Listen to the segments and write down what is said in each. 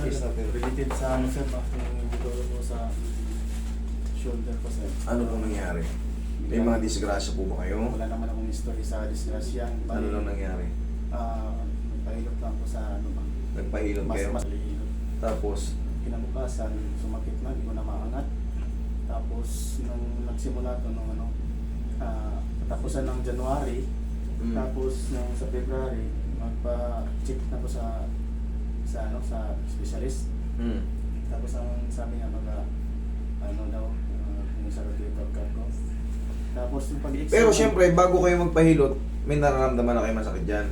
case natin. Related sa ano sir, yung butoro ko sa shoulder ko sir. Ano pong nangyari? May mga disgrasya po ba kayo? Wala naman akong history sa disgrasya. Ano lang nangyari? Pahilot lang ko sa ano ba? Nagpahilot kayo? Mas hilot. Tapos, Kinabukasan, sumakit na, hindi ko na maangat. Tapos, nung nagsimula to, nung ano, katapusan ng January, tapos nung sa February, magpa-check na ko sa specialist. Tapos ang sabi niya ano daw, yung sa rotator cuff ko. Tapos yung pag-exam. pero syempre, bago kayo magpahilot, may nararamdaman na kayo masakit dyan.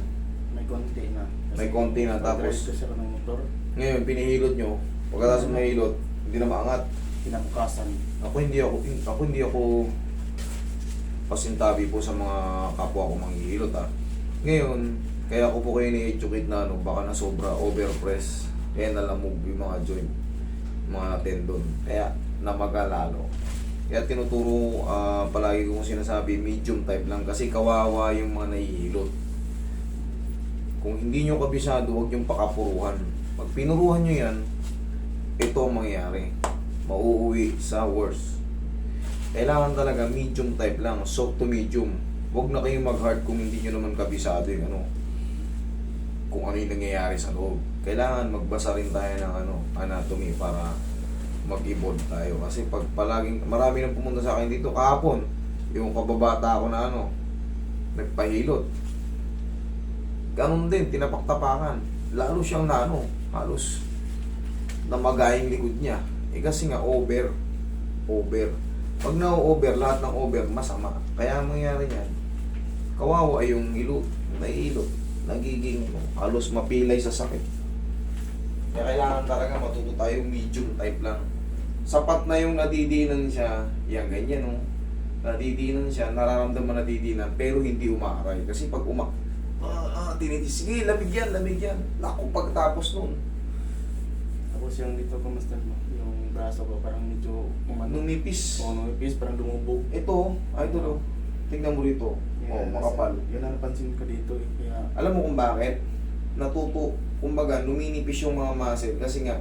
may konti na. May konti na, tapos Nag-drive kasi ako ng motor. ngayon, pinihilot nyo. Pagkatapos mahilot, hindi na maangat. Kinabukasan. Ako hindi ako pasintabi po sa mga kapwa ko manghihilot Ngayon, kaya ako po kayo ni-educate na baka na sobra overpress, kaya nalamog yung mga joint, mga tendon, kaya namagalalo. Kaya tinuturo palagi kong sinasabi, medium type lang kasi kawawa yung mga nahihilot. Kung hindi nyo kabisado, huwag yung pakapuruhan. Pag pinuruhan nyo yan, ito ang mangyayari. Mauuwi sa worse. Kailangan talaga medium type lang, soft to medium. Huwag na kayong mag-hard kung hindi nyo naman kabisado yung kung ano yung nangyayari sa loob. Kailangan magbasa rin tayo ng anatomy para mag-evolve tayo. Kasi pag palaging, marami nang pumunta sa akin dito kahapon, yung kababata ko na nagpahilot. Ganun din, tinapaktapakan. Lalo siyang halos namagayang likod niya. Kasi nga over. Pag na-over, lahat ng over, masama. Kaya ang mangyayari niyan, kawawa ay yung nahihilot, nagiging halos mapilay sa sakit. Kaya kailangan talaga matuto tayo medium type lang. Sapat na yung nadidinan siya, yan ganyan nadidinan siya, nararamdaman nadidinan, pero hindi umaaray. Kasi pag tinitis, sige, lamig yan. Naku, pagtapos nun. Tapos yung dito ko master mo, yung braso ko parang medyo Numipis. numipis, parang lumubog. Ito, idol, tingnan mo rito. Makapal. Yun ang napansin ko dito eh. Kaya, Alam mo kung bakit? Kumbaga, numinipis yung mga muscle kasi nga,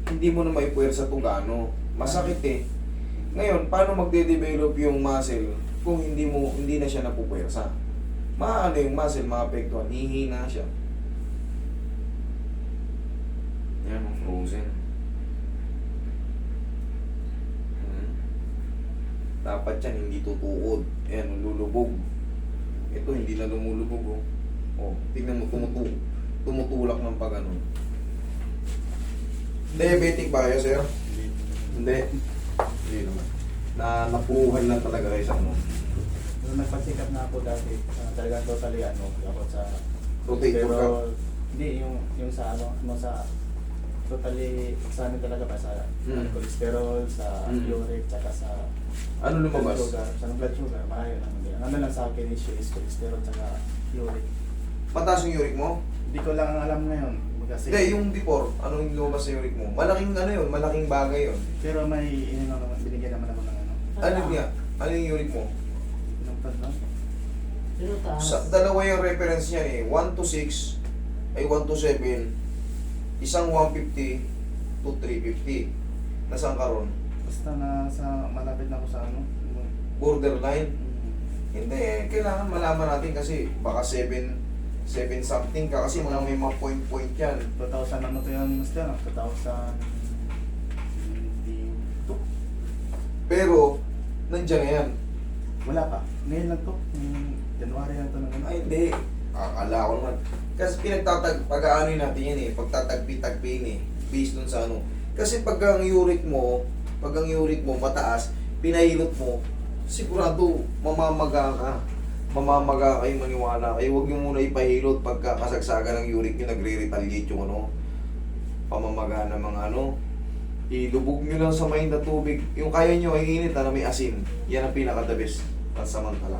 hindi mo na maipuwersa ito gaano. Masakit eh. Ngayon, paano magde-develop yung muscle kung hindi na siya napupuwersa? Maano yung muscle, maapektuhan, hihina siya. Yan, frozen. Dapat yan, hindi tutuod. Ayan, lulubog. Ito, hindi na lumulubog. Tingnan mo, tumutulak ng pag-ano. Diabetic ba kayo, sir? Hindi. Hindi naman. Napuhan lang talaga kayo sa nung nagpa-check up na ako dati, talagang totally ako sa rotator pero cuff. hindi yung sa sa totally examine talaga ba sa cholesterol, sa uric, tsaka sa Ano lumabas? blood sugar, malayo naman din. Ano lang sa akin issue is cholesterol tsaka uric. Mataas yung uric mo? Hindi ko lang alam ngayon. Kasi, Hindi, yung before, ano yung lumabas sa uric mo? Malaking malaking bagay yun. pero may binigyan naman ng Ano nga? Ano yung uric mo? Pinungtad lang. Pero taas. Dalawa yung reference niyan eh. 1 to 6, ay 1 to 7, isang 150 to 350. Nasaan ka ron? Basta malapit na ako sa Borderline? Hindi eh, kailangan malaman natin kasi baka 7 something ka kasi mga may mga point yan. 2000 ano to yung master? 2022? Pero, nandiyan na yan. Wala pa. Ngayon lang to. January lang to. Ay hindi. Akala ko naman. Kasi pag-aanoy natin yan eh. Pagtatagpi-tagpiin eh. Based dun sa Kasi pag ang uric mo mataas, pinahilot mo, sigurado mamamaga ka. Mamamaga kayo, maniwala kayo. Huwag nyo muna ipahilot pagka kasagsagan ng uric nyo, nagre-retaliate yung pamamaga ng mga ilubog nyo lang sa main na tubig. Yung kaya nyo ay init na may asin. Yan ang pinaka-the best. Pansamantala.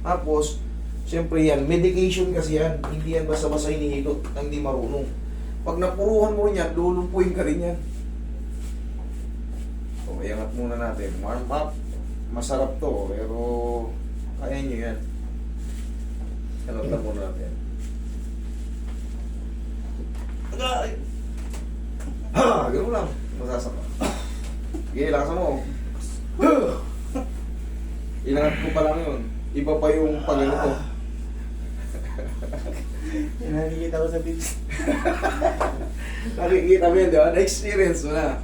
Tapos, syempre yan, medication kasi yan. Hindi yan basta-basta hinihilot nang di marunong. Pag napuruhan mo rin yan, lulumpuin ka rin yan. So, iangat muna natin. Warm up. Masarap to, pero kaya nyo yan. Iangat na muna natin. Ha! Ganun lang. Masasama. Sige, lakasan mo. Ilangat ko pa lang yun. Iba pa yung pag-ano to. Yan nakikita ko sa video. Nakikita mo yan, di ba? Na-experience mo na.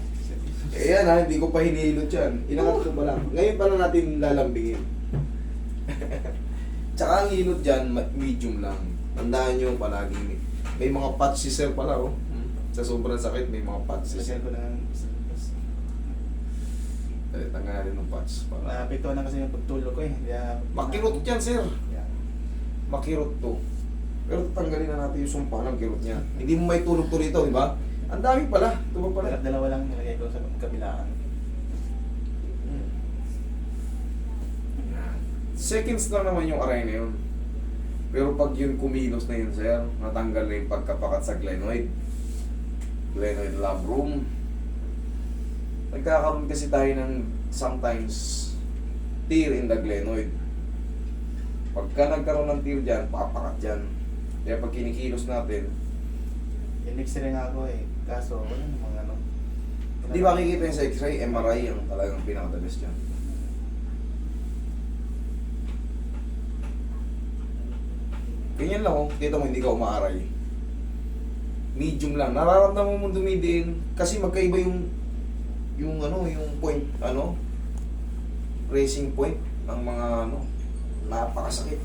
Eh yan ha, hindi ko pa hinihilot yan. Ilangat ko pa lang. Ngayon pa lang natin lalambingin. Tsaka ang hilot dyan, medium lang. Tandaan nyo palaging may mga patch si sir pala oh. Sa sobrang sakit, may mga patch si sir. Lagyan ko ng Tanggal natin ng patch. Para... naapektuhan na kasi yung pagtulog ko eh. Kaya, Makirot yan sir. Yeah. Makirot to. Pero tatanggalin na natin yung sumpa ng kirot niya. Hindi mo may tulog to rito, di ba? Ang dami pala. Ito ba pala? Dalawa lang nilagay ko sa kabilaan. Seconds lang naman yung aray na yun. Pero pag yun kumilos na yun sir, natanggal na yung pagkapakat sa glenoid. Glenoid labrum. Nagkakaroon kasi tayo ng sometimes tear in the glenoid. Pagka nagkaroon ng tear dyan, papakat dyan. Kaya pag kinikilos natin, In-x-ray nga ako eh. Kaso wala namang ano. hindi makikita yung sa x-ray, MRI ang talagang pinaka-the best dyan. Ganyan lang oh, kita mo hindi ka umaaray. Medium lang, nararamdaman mo dumidiin kasi magkaiba yung ano, yung point, ano, racing point ng mga ano, napakasakit.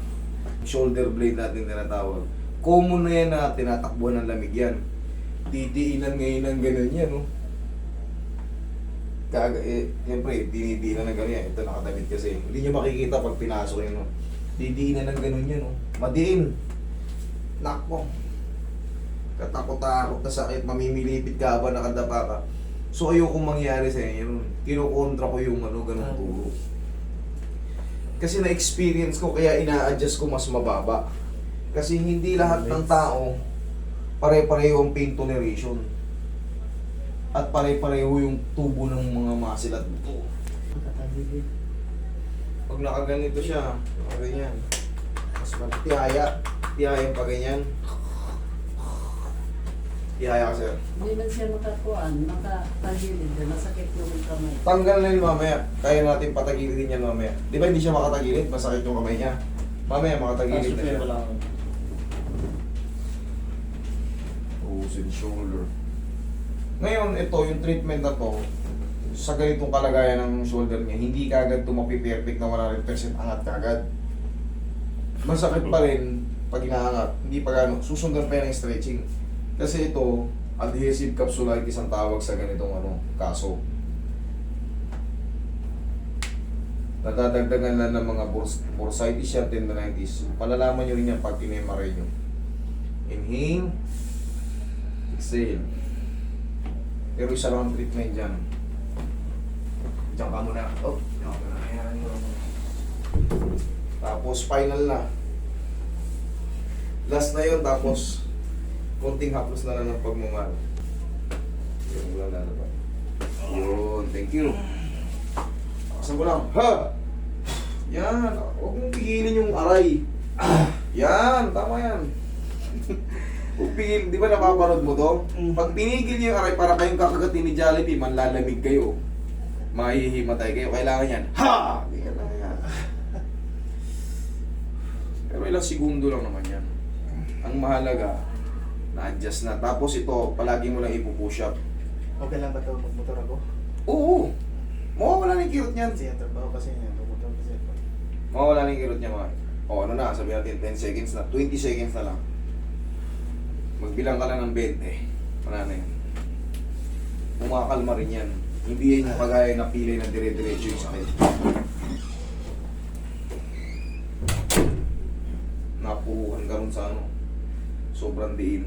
Shoulder blade natin tinatawag. Common na yan na tinatakbuhan ng lamig yan. Didiinan ngayon ng ganun yan, no? Siyempre, dinidiinan ng ganun yan. Ito nakadamit kasi. Hindi nyo makikita pag pinasok yun, no? Didiinan ng ganun yan, no? Madiin. Nakpo. Katakot-takot na sakit. Mamimilipit ka ba nakadapa ka. So, ayokong mangyari sa inyo nun. Kinukontra ko yung ano, ganun turo. Kasi na-experience ko, kaya ina-adjust ko mas mababa. Kasi hindi lahat ng tao pare-pareho ang pain toleration. At pare-pareho yung tubo ng mga muscle at buto. Kakagigil. Pag nakaganito siya, ganyan. Mas tihaya. Tihaya pa ganyan. Tihaya ka sir. Hindi man siya makakuan, makatagilid, masakit yung kamay. Tanggal na yun mamaya. Kaya natin patagilidin yan mamaya. Di ba hindi siya makatagilid? Masakit yung kamay niya. Mamaya makatagilid na siya. Toes and shoulder. Ngayon, ito, yung treatment na to, sa ganitong kalagayan ng shoulder niya, hindi kagad tumapi-perfect na 100% angat kagad. Masakit pa rin pag inaangat. Hindi pa gano'n. Susundan pa yan ng stretching. Kasi ito, adhesive capsulitis ang tawag sa ganitong ano, kaso. Nadadagdagan lang ng mga bursitis yan, tendinitis. Palalaman nyo rin yan pag in-MRI nyo. Inhale. Exhale. Pero isa lang ang treatment dyan. Diyan ka muna. Oh, diyan ka muna. Ayan. Tapos final na. Last na yun, tapos konting haplos na lang ng pagmamahal. Yung ulang lalabas. Yun, thank you. Akasan ko lang. Ha! Yan, huwag mong pigilin yung aray. Yan, tama yan. Huwag pigil, di ba napapanood mo to? Pag pinigil niyo yung aray para kayong kakagatin ni Jollibee, manlalamig kayo. Mahihimatay kayo. Kailangan yan. Ha! Ganyan lang yan. Pero ilang segundo lang naman yan. Ang mahalaga, na-adjust na. Tapos ito, palagi mo lang ipupush up. Okay lang ba ito magmotor ako? Oo! Mawawala na yung kirot niyan. Kasi ang trabaho kasi niya, magmotor kasi ako. Mawawala na yung kirot niya mga. O ano na, sabihin natin 10 seconds na. 20 seconds na lang. Magbilang ka lang ng 20. Wala na yun. Kumakalma rin yan. Hindi yan yung kagaya na pilay na dire-diretso yung sakit. Napuhukan ka rin sa ano. Sobrang diin.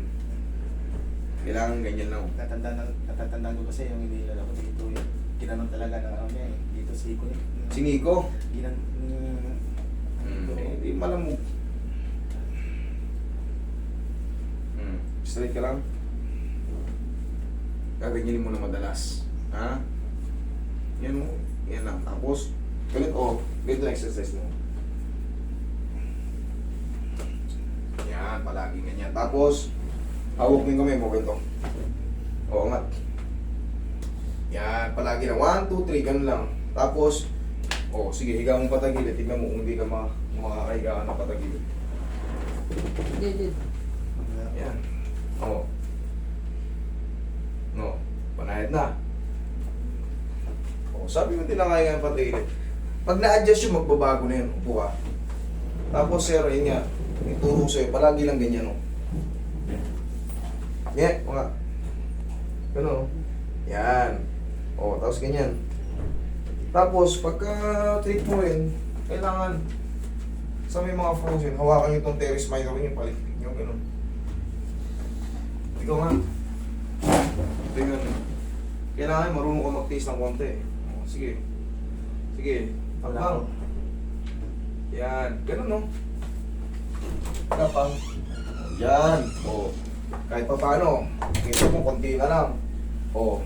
Kailangan ganyan lang. Natatandaan ko kasi yung inilala ko dito yung ginanon talaga ng ano niya eh. Dito si Iko eh. Si Nico? Hindi malamog. Straight ka lang. Gaganyanin mo na madalas. Ha? Yan o. Yan lang. Tapos, ganito o. Ganito ang exercise mo. Yan, palagi ganyan. Tapos, Hawak mo yung kamay mo, ganito. O, angat. Yan, palagi lang. 1, 2, 3, ganun lang. Tapos, sige, higa mong patagilid. Tignan mo kung hindi ka makakahiga ka ng patagilid. Gilid. Yan. No, panayad na. Sabi mo tinakaya nga patagilid. Pag na-adjust yung magbabago na yun, upo ka. Tapos, sir, yun nga, ituro ko sa'yo, palagi lang ganyan, mga. Ganun, Yan. Tapos ganyan. Tapos, pagka trip mo rin, kailangan sa may mga frozen, hawakan nyo itong teres minor nyo, palikpik nyo, gano'n. Ikaw nga. Tingnan mo. Kailangan marunong ka mag-taste ng konti. Sige. Sige. Tapang. Yan. Ganun, no? Tapang. Yan. Kahit pa paano, kita mo, konti na lang.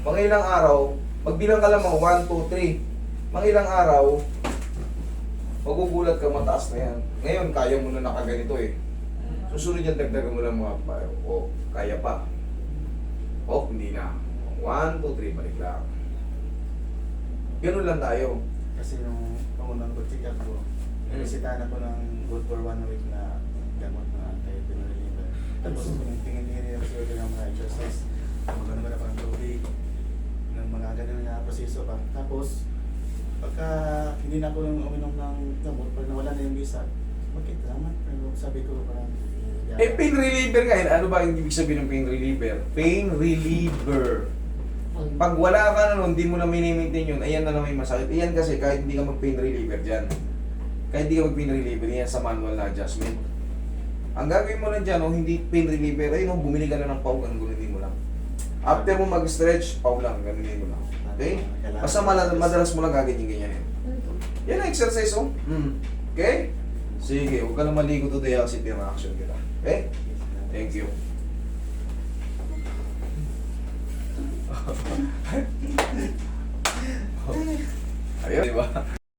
Mga ilang araw, magbilang ka lang mga 1, 2, 3. Mga ilang araw, magugulat ka, mataas na yan. Ngayon, kaya mo na nakaganito eh. Susunod yan, dagdagan mo lang mga kaya pa. Hindi na. 1, 2, 3, balik lang. Ganun lang tayo. Kasi nung pamunang ko check up ko, narisitahan ako ng good for 1 week na gamot na anti-phenoliver. Tapos tingin-tingin ako sa ng mga exercise. Magano na parang tubig, ng mga ganun na proseso pa. Tapos, pagka hindi na ako uminom ng gamot, pag nawala na yung visa, bakit naman? Pero sabi ko parang... Pain reliever ka. Ano ba yung ibig sabihin ng pain reliever? Pain reliever. Pag wala ka na nun, hindi mo na minimaintain yun, ayan na lang may masakit. Ayan kasi kahit hindi ka mag-pain reliever dyan. Kahit hindi ka mag-pain reliever, yan sa manual na adjustment. Ang gagawin mo lang dyan, hindi pain reliever, ayun, bumili ka na ng pau, ganunin mo lang. After mo mag-stretch, pau lang, ganunin mo lang. Okay? Basta madalas mo lang gaganyan-ganyan yun. Yan ang exercise, Okay? Sige, huwag ka na maligo today kasi tira-action kita. Okay? Thank you. Ayun, di ba?